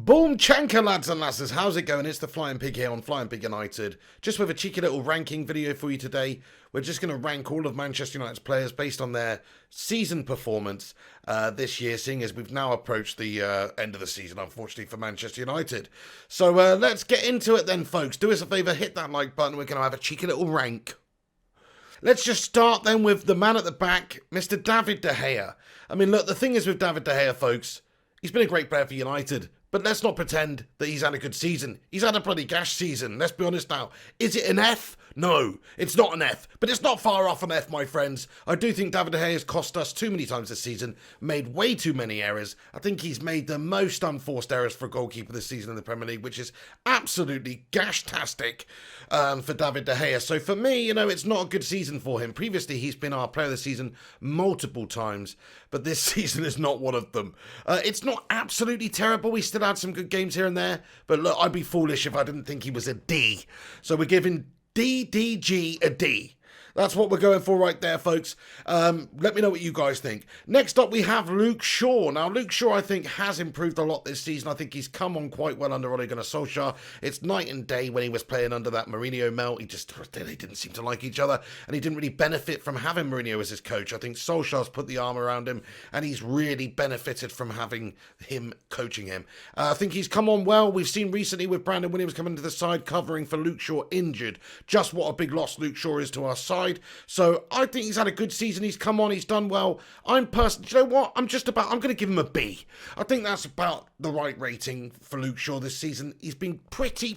Boom chanka, lads and lasses, how's it going? It's the Flying Pig here on Flying Pig United, just with a cheeky little ranking video for you today. We're just going to rank all of Manchester United's players based on their season performance this year, seeing as we've now approached the end of the season, unfortunately, for Manchester United. So let's get into it then, folks. Do us a favour, hit that like button, we're going to have a cheeky little rank. Let's just start then with the man at the back, Mr. David De Gea. I mean, look, the thing is with David De Gea, folks, he's been a great player for United. But let's not pretend that he's had a good season. He's had a bloody gash season, let's be honest now. Is it an F? No, it's not an F. But it's not far off an F, my friends. I do think David De Gea has cost us too many times this season, made way too many errors. I think he's made the most unforced errors for a goalkeeper this season in the Premier League, which is absolutely gash-tastic for David De Gea. So for me, you know, it's not a good season for him. Previously, he's been our player of the season multiple times, but this season is not one of them. It's not absolutely terrible. We still had some good games here and there, but look, I'd be foolish if I didn't think he was a D. So we're giving DDG a D. That's what we're going for right there, folks. Let me know what you guys think. Next up, we have Luke Shaw. Now, Luke Shaw, I think, has improved a lot this season. I think he's come on quite well under Ole Gunnar Solskjaer. It's night and day when he was playing under that Mourinho melt. They didn't seem to like each other, and he didn't really benefit from having Mourinho as his coach. I think Solskjaer's put the arm around him, and he's really benefited from having him coaching him. I think he's come on well. We've seen recently with Brandon Williams coming to the side, covering for Luke Shaw injured. Just what a big loss Luke Shaw is to our side. So I think he's had a good season. He's come on, he's done well. I'm personally, you know what? I'm going to give him a B. I think that's about the right rating for Luke Shaw this season. He's been pretty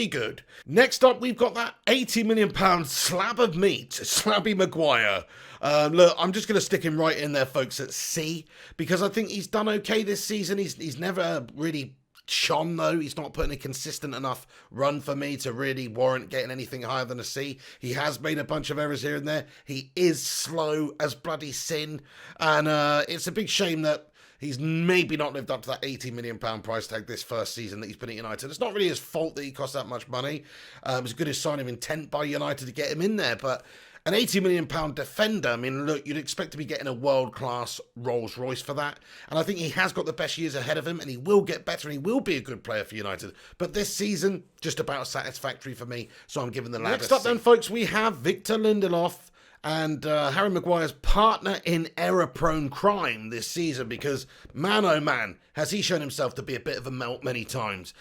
good. Next up, we've got that £80 million slab of meat, Slabby Maguire. Look, I'm just going to stick him right in there, folks, at C, because I think he's done okay this season. He's never really shone, though. He's not putting a consistent enough run for me to really warrant getting anything higher than a C. He has made a bunch of errors here and there. He is slow as bloody sin, and it's a big shame that he's maybe not lived up to that £80 million price tag this first season that he's been at United. It's not really his fault that he cost that much money. It was a good sign of intent by United to get him in there, but an £80 million defender, I mean, look, you'd expect to be getting a world-class Rolls Royce for that. And I think he has got the best years ahead of him, and he will get better, and he will be a good player for United. But this season, just about satisfactory for me, so I'm giving the lad Next up then, folks, we have Victor Lindelof and Harry Maguire's partner in error-prone crime this season, because, man oh man, has he shown himself to be a bit of a melt many times.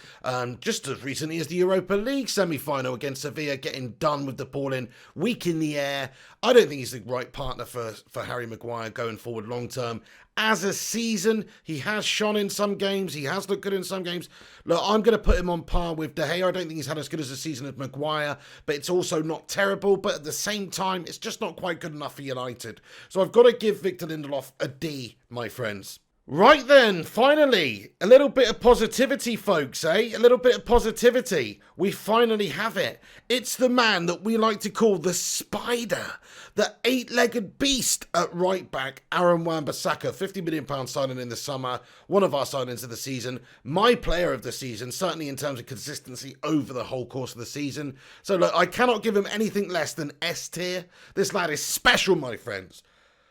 Just as recently as the Europa League semi-final against Sevilla, getting done with the ball in, weak in the air. I don't think he's the right partner for Harry Maguire going forward long-term. As a season, he has shone in some games. He has looked good in some games. Look, I'm going to put him on par with De Gea. I don't think he's had as good as a season as Maguire, but it's also not terrible. But at the same time, it's just not quite good enough for United. So I've got to give Victor Lindelof a D, my friends. Right then, finally, a little bit of positivity, folks, eh? A little bit of positivity. We finally have it. It's the man that we like to call the Spider, the eight-legged beast at right back, Aaron Wan-Bissaka, £50 million signing in the summer, one of our signings of the season, my player of the season, certainly in terms of consistency over the whole course of the season. So look, I cannot give him anything less than S tier. This lad is special, my friends.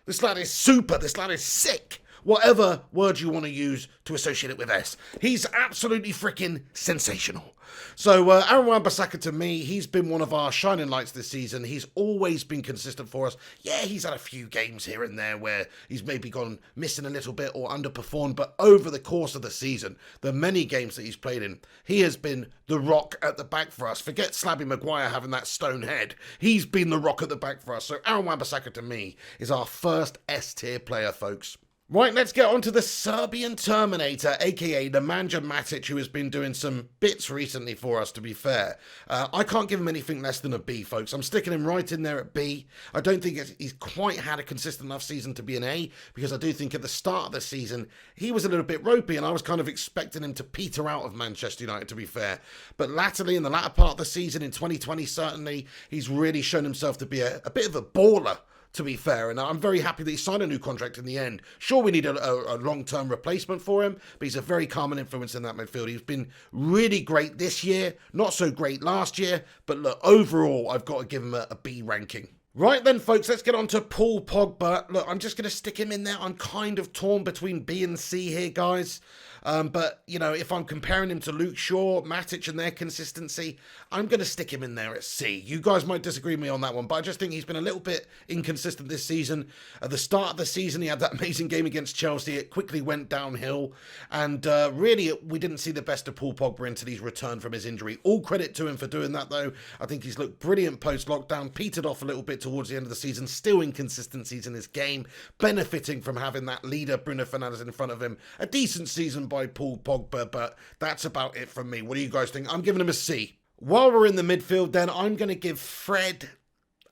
This lad is super. This lad is sick. Whatever word you want to use to associate it with S. He's absolutely freaking sensational. So Aaron Wan-Bissaka, to me, he's been one of our shining lights this season. He's always been consistent for us. Yeah, he's had a few games here and there where he's maybe gone missing a little bit or underperformed, but over the course of the season, the many games that he's played in, he has been the rock at the back for us. Forget Slabby Maguire having that stone head. He's been the rock at the back for us. So Aaron Wan-Bissaka, to me, is our first S-tier player, folks. Right, let's get on to the Serbian Terminator, aka Nemanja Matic, who has been doing some bits recently for us, to be fair. I can't give him anything less than a B, folks. I'm sticking him right in there at B. I don't think he's quite had a consistent enough season to be an A, because I do think at the start of the season, he was a little bit ropey, and I was kind of expecting him to peter out of Manchester United, to be fair. But latterly, in the latter part of the season, in 2020, certainly, he's really shown himself to be a bit of a baller, to be fair, and I'm very happy that he signed a new contract in the end. Sure, we need a long-term replacement for him, but he's a very calming influence in that midfield. He's been really great this year, not so great last year, but look, overall, I've got to give him a B ranking. Right then, folks, let's get on to Paul Pogba. Look, I'm just going to stick him in there. I'm kind of torn between B and C here, guys. But, you know, if I'm comparing him to Luke Shaw, Matic and their consistency, I'm going to stick him in there at C. You guys might disagree with me on that one, but I just think he's been a little bit inconsistent this season. At the start of the season, he had that amazing game against Chelsea. It quickly went downhill. And really, we didn't see the best of Paul Pogba until he's returned from his injury. All credit to him for doing that, though. I think he's looked brilliant post-lockdown, petered off a little bit towards the end of the season, still inconsistencies in his game, benefiting from having that leader, Bruno Fernandes, in front of him. A decent season by Paul Pogba, but that's about it from me. What do you guys think? I'm giving him a C. While we're in the midfield, then, I'm going to give Fred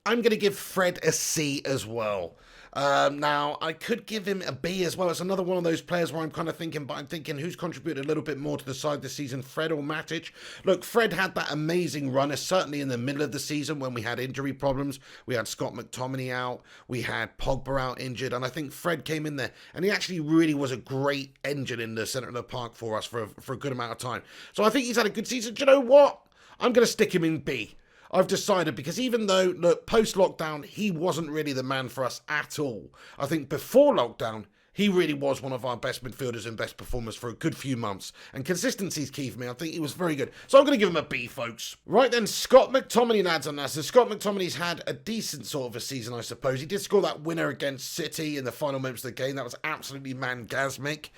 a C as well. Now, I could give him a B as well. It's another one of those players where I'm kind of thinking, but I'm thinking who's contributed a little bit more to the side this season, Fred or Matic? Look, Fred had that amazing run, certainly in the middle of the season when we had injury problems. We had Scott McTominay out, we had Pogba out injured, and I think Fred came in there, and he actually really was a great engine in the centre of the park for us for a good amount of time. So I think he's had a good season. Do you know what? I'm going to stick him in B. I've decided, because even though, look, post-lockdown, he wasn't really the man for us at all. I think before lockdown, he really was one of our best midfielders and best performers for a good few months. And consistency is key for me. I think he was very good. So I'm going to give him a B, folks. Right then, Scott McTominay, lads and lasses. Scott McTominay's had a decent sort of a season, I suppose. He did score that winner against City in the final moments of the game. That was absolutely mangasmic.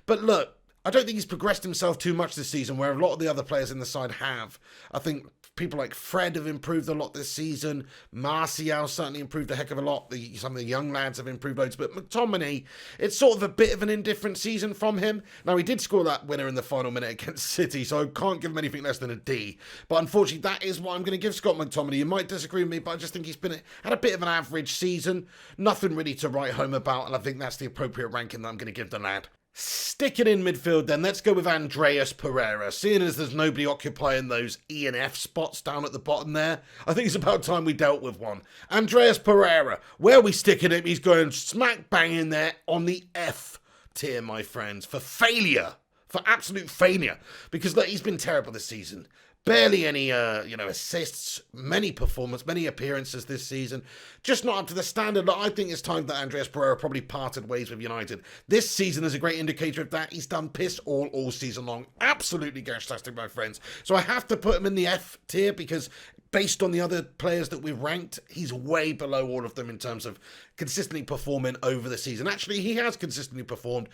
But look, I don't think he's progressed himself too much this season, where a lot of the other players in the side have. I think people like Fred have improved a lot this season. Martial certainly improved a heck of a lot. Some of the young lads have improved loads. But McTominay, it's sort of a bit of an indifferent season from him. Now, he did score that winner in the final minute against City, so I can't give him anything less than a D. But unfortunately, that is what I'm going to give Scott McTominay. You might disagree with me, but I just think he's had a bit of an average season. Nothing really to write home about, and I think that's the appropriate ranking that I'm going to give the lad. Sticking in midfield then, let's go with Andreas Pereira. Seeing as there's nobody occupying those E and F spots down at the bottom there, I think it's about time we dealt with one. Andreas Pereira, where are we sticking him? He's going smack bang in there on the F tier, my friends, for failure. For absolute failure. Because look, he's been terrible this season. Barely any, assists, many appearances this season. Just not up to the standard. Look, I think it's time that Andreas Pereira probably parted ways with United. This season is a great indicator of that. He's done piss all season long. Absolutely gash-tastic, my friends. So I have to put him in the F tier because based on the other players that we've ranked, he's way below all of them in terms of consistently performing over the season. Actually, he has consistently performed,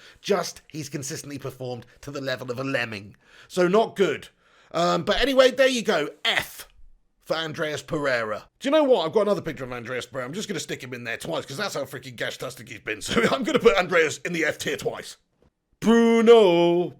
he's consistently performed to the level of a lemming. So not good. But anyway, there you go. F for Andreas Pereira. Do you know what? I've got another picture of Andreas Pereira. I'm just going to stick him in there twice because that's how freaking gash-tastic he's been. So I'm going to put Andreas in the F tier twice. Bruno.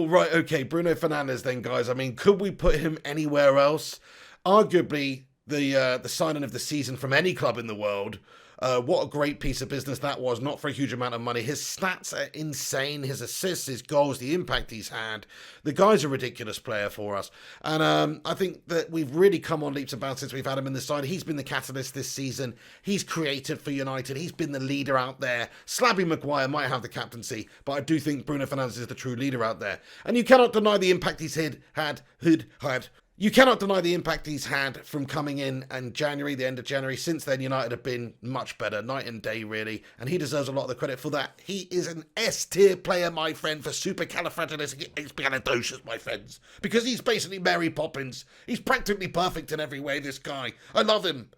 Right, okay, Bruno Fernandes then, guys. I mean, could we put him anywhere else? Arguably, the signing of the season from any club in the world. What a great piece of business that was, not for a huge amount of money. His stats are insane. His assists, his goals, the impact he's had. The guy's a ridiculous player for us. And I think that we've really come on leaps and bounds since we've had him in the side. He's been the catalyst this season. He's created for United. He's been the leader out there. Slabby Maguire might have the captaincy, but I do think Bruno Fernandes is the true leader out there. And you cannot deny the impact he's had. You cannot deny the impact he's had from coming in January, the end of January. Since then, United have been much better, night and day, really. And he deserves a lot of the credit for that. He is an S-tier player, my friend, for supercalifragilisticexpialidocious, my friends. Because he's basically Mary Poppins. He's practically perfect in every way, this guy. I love him.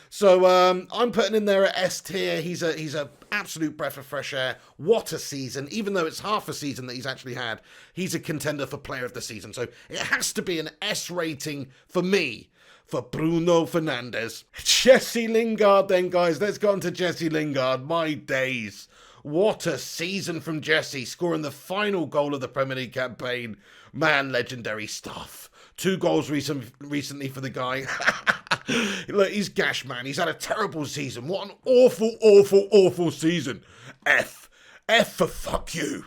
So I'm putting him there at S tier. He's a absolute breath of fresh air. What a season. Even though it's half a season that he's actually had, he's a contender for player of the season. So it has to be an S rating for me, for Bruno Fernandes. Jesse Lingard then, guys. Let's go on to Jesse Lingard. My days. What a season from Jesse, scoring the final goal of the Premier League campaign. Man, legendary stuff. 2 goals recently for the guy. Look, he's gash, man. He's had a terrible season. What an awful season. F for fuck you.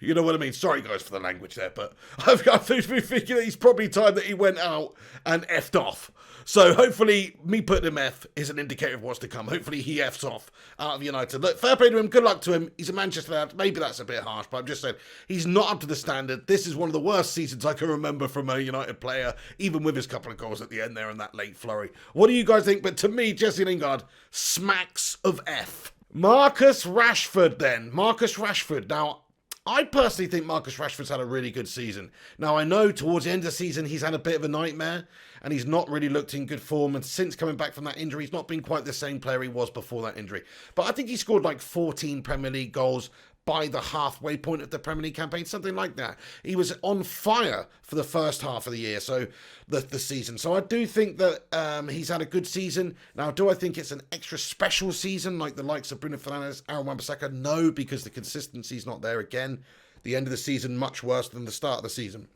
You know what I mean? Sorry, guys, for the language there, but I've been thinking that it's probably time that he went out and F'd off. So hopefully me putting him F is an indicator of what's to come. Hopefully he F's off out of United. Look, fair play to him. Good luck to him. He's a Manchester lad. Maybe that's a bit harsh, but I'm just saying he's not up to the standard. This is one of the worst seasons I can remember from a United player, even with his couple of goals at the end there and that late flurry. What do you guys think? But to me, Jesse Lingard smacks of F. Marcus Rashford then. Marcus Rashford. Now, I personally think Marcus Rashford's had a really good season. Now, I know towards the end of the season, he's had a bit of a nightmare and he's not really looked in good form. And since coming back from that injury, he's not been quite the same player he was before that injury. But I think he scored like 14 Premier League goals by the halfway point of the Premier League campaign, something like that. He was on fire for the first half of the year, so the season. So I do think that he's had a good season. Now, do I think it's an extra special season like the likes of Bruno Fernandes, Aaron Wan-Bissaka? No, because the consistency's not there again. The end of the season, much worse than the start of the season.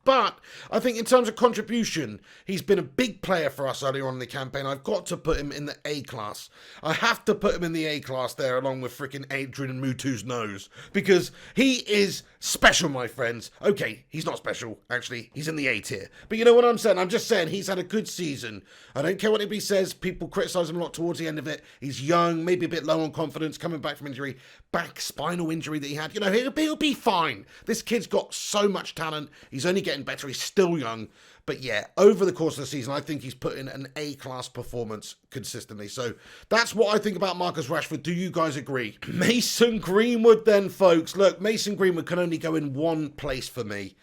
But I think in terms of contribution, he's been a big player for us earlier on in the campaign. I've got to put him in the A class. I have to put him in the A class there along with freaking Adrian Mutu's nose. Because he is special, my friends. Okay, he's not special, actually. He's in the A tier. But you know what I'm saying? I'm just saying he's had a good season. I don't care what anybody says. People criticise him a lot towards the end of it. He's young, maybe a bit low on confidence, coming back from injury. Spinal injury that he had. You know, he'll be fine. This kid's got so much talent. He's only getting better. He's still young. But yeah, over the course of the season, I think he's put in an A-class performance consistently. So that's what I think about Marcus Rashford. Do you guys agree? Mason Greenwood then, folks. Look, Mason Greenwood can only go in one place for me.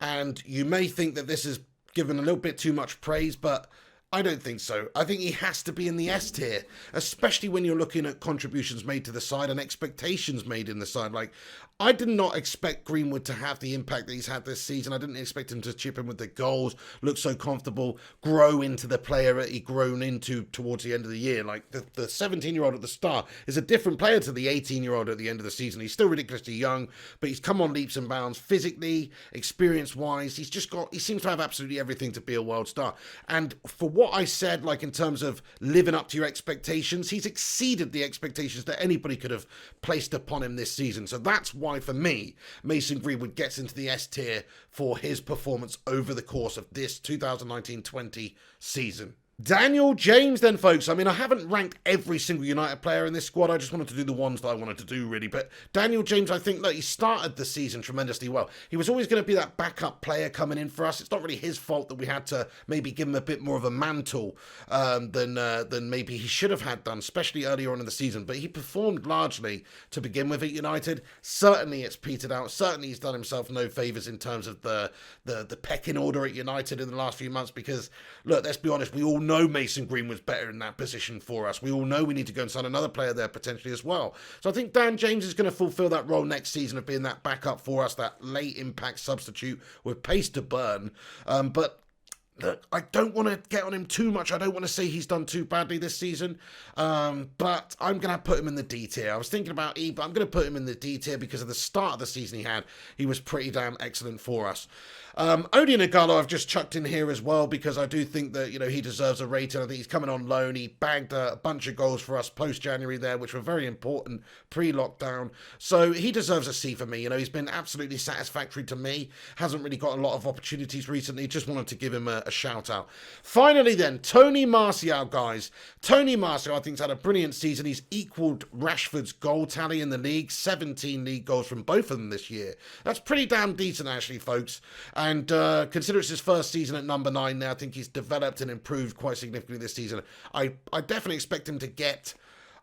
And you may think that this is given a little bit too much praise, but I don't think so. I think he has to be in the S tier, especially when you're looking at contributions made to the side and expectations made in the side. Like, I did not expect Greenwood to have the impact that he's had this season. I didn't expect him to chip in with the goals, look so comfortable, grow into the player that he'd grown into towards the end of the year. Like, the 17-year-old at the start is a different player to the 18-year-old at the end of the season. He's still ridiculously young, but he's come on leaps and bounds physically, experience-wise. He seems to have absolutely everything to be a world star. And for what I said, like in terms of living up to your expectations, he's exceeded the expectations that anybody could have placed upon him this season. So that's why, for me, Mason Greenwood gets into the S tier for his performance over the course of this 2019-20 season. Daniel James then, folks. I mean, I haven't ranked every single United player in this squad. I just wanted to do the ones that I wanted to do, really. But Daniel James, I think, look, he started the season tremendously well. He was always going to be that backup player coming in for us. It's not really his fault that we had to maybe give him a bit more of a mantle than maybe he should have had done, especially earlier on in the season. But he performed largely to begin with at United. Certainly it's petered out. Certainly he's done himself no favours in terms of the pecking order at United in the last few months because, look, let's be honest, we all know Mason Greenwood's better in that position for us. We all know we need to go and sign another player there potentially as well. So I think Dan James is going to fulfil that role next season of being that backup for us, that late impact substitute with pace to burn. But look, I don't want to get on him too much. I don't want to say he's done too badly this season. But I'm going to put him in the D tier. I was thinking about E, but I'm going to put him in the D tier because of the start of the season he was pretty damn excellent for us. Odion Ighalo I've just chucked in here as well because I do think that, you know, he deserves a rating. I think he's coming on loan. He bagged a bunch of goals for us post-January there, which were very important pre-lockdown. So he deserves a C for me. You know, he's been absolutely satisfactory to me. Hasn't really got a lot of opportunities recently. Just wanted to give him a shout out. Finally then, Tony Martial, guys. Tony Martial, I think, has had a brilliant season. He's equalled Rashford's goal tally in the league. 17 league goals from both of them this year. That's pretty damn decent, actually, folks. And consider it's his first season at number 9 now. I think he's developed and improved quite significantly this season. I definitely expect him to get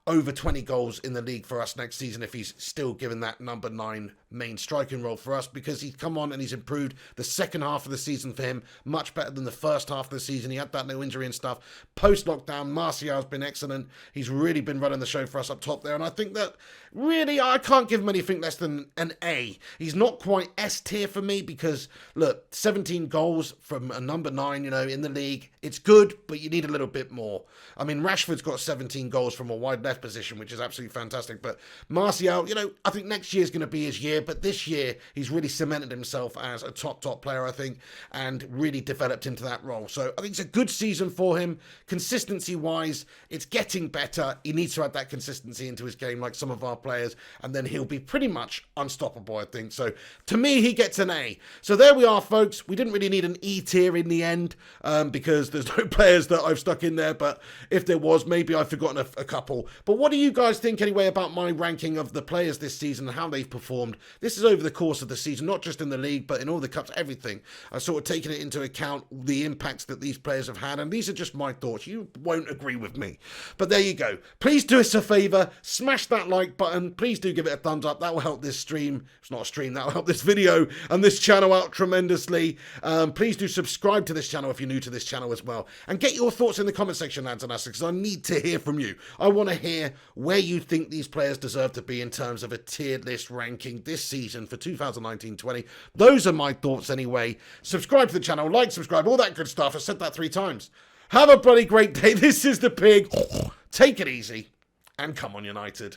over 20 goals in the league for us next season if he's still given that number 9 main striking role for us, because he's come on and he's improved the second half of the season for him, much better than the first half of the season. He had that no injury and stuff. Post-lockdown, Martial's been excellent. He's really been running the show for us up top there, and I think that really I can't give him anything less than an A. He's not quite S tier for me because, look, 17 goals from a number 9, you know, in the league, it's good, but you need a little bit more. I mean, Rashford's got 17 goals from a wide left position, which is absolutely fantastic, but Martial, you know, I think next year's going to be his year, but this year he's really cemented himself as a top player, I think, and really developed into that role. So I think it's a good season for him. Consistency-wise, it's getting better. He needs to add that consistency into his game like some of our players, and then he'll be pretty much unstoppable, I think. So to me, he gets an A. So there we are, folks. We didn't really need an E tier in the end because there's no players that I've stuck in there, but if there was, maybe I've forgotten a couple. But what do you guys think anyway about my ranking of the players this season and how they've performed? This is over the course of the season, not just in the league, but in all the cups, everything. I've sort of taken it into account, the impacts that these players have had, and these are just my thoughts. You won't agree with me. But there you go. Please do us a favour, smash that like button. Please do give it a thumbs up. That will help this stream. It's not a stream, that will help this video and this channel out tremendously. Please do subscribe to this channel if you're new to this channel as well. And get your thoughts in the comment section, lads and lasses, because I need to hear from you. I want to hear where you think these players deserve to be in terms of a tiered list ranking this season for 2019-20. Those are my thoughts anyway. Subscribe to the channel, like, subscribe, all that good stuff. I've said that 3 times. Have a bloody great day. This is the Pig. Take it easy and come on, United.